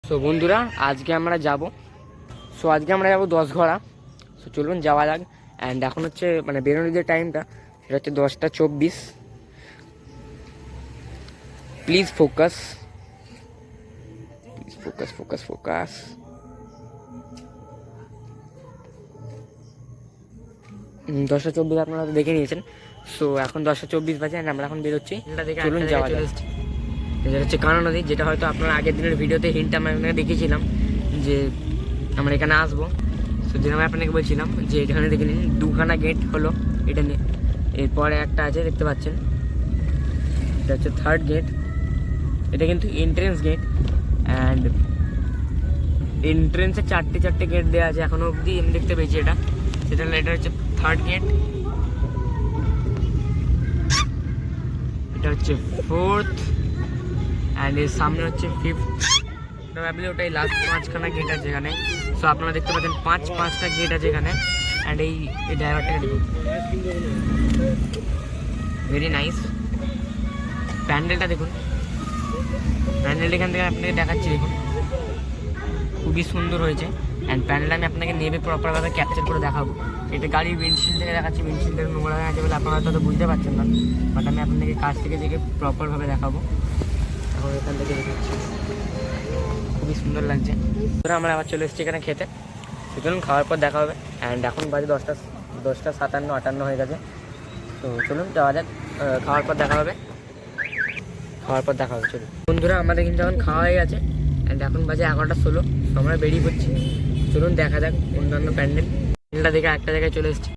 So বন্ধুরা আজকে আমরা যাব দশ ঘোড়া। সো চলুন যাওয়া যাক। অ্যান্ড এখন হচ্ছে মানে বেরোনোর যে টাইমটা সেটা হচ্ছে 10টা 24। Please focus, focus focus focus. 10টা 24 আপনারা তো দেখে নিয়েছেন। সো এখন 10টা 24 বাজে অ্যান্ড আমরা এখন বেরোচ্ছি। চলুন যাওয়া যাক। এটা হচ্ছে কানা নদী, যেটা হয়তো আপনারা আগের দিনের ভিডিওতে হিন্ট আমি আপনাকে দেখিয়েছিলাম যে আমরা এখানে আসবো। সো যেরকম আপনাকে বলছিলাম যে এখানে দেখে নিন দুখানা গেট হলো এটা নিয়ে। এরপরে একটা আছে দেখতে পাচ্ছেন, এটা হচ্ছে থার্ড গেট। এটা কিন্তু এন্ট্রেন্স গেট অ্যান্ড এন্ট্রেন্সে চারটে গেট দেওয়া আছে এখনো অবধি আমি দেখতে পেয়েছি। এটা হচ্ছে থার্ড গেট, এটা হচ্ছে ফোর্থ অ্যান্ড এর সামনে হচ্ছে ফিফথ। প্রবাবলি ওটাই লাস্ট 5খানা গেট আছে এখানে। সো আপনারা দেখতে পাচ্ছেন পাঁচটা গেট আছে এখানে। অ্যান্ড এই ড্রাইভারটাকে দেখুন, ভেরি নাইস। প্যান্ডেলটা দেখুন, প্যান্ডেলটা এখান থেকে আপনাকে দেখাচ্ছি দেখুন, খুবই সুন্দর হয়েছে। অ্যান্ড প্যান্ডেলটা আমি আপনাকে নেবে প্রপারভাবে ক্যাপচার করে দেখাবো। এটা গাড়ির উইন্ডশিল্ড থেকে দেখাচ্ছি, উইন্ডশিল্ড থেকে নোংরা হয়ে আছে বলে আপনারা হয়তো বুঝতে পারছেন না, বাট আমি আপনাদেরকে কাছ থেকে দেখে প্রপারভাবে দেখাবো। এখন এখান থেকে দেখাচ্ছি, খুবই সুন্দর লাগছে। আমরা আবার চলে এসেছি এখানে খেতে। চলুন খাওয়ার পর দেখা হবে। অ্যান্ড এখন বাজে 10টা 57 হয়ে গেছে। তো চলুন যাওয়া যাক, খাওয়ার পর দেখা হবে। চলুন বন্ধুরা, আমাদের কিন্তু এখন খাওয়া হয়ে গেছে অ্যান্ড এখন বাজে 11টা 16। তো আমরা বেরিয়ে পড়ছি। চলুন দেখা যাক অন্যান্য প্যান্ডেলটা দেখে একটা জায়গায় চলে এসেছি।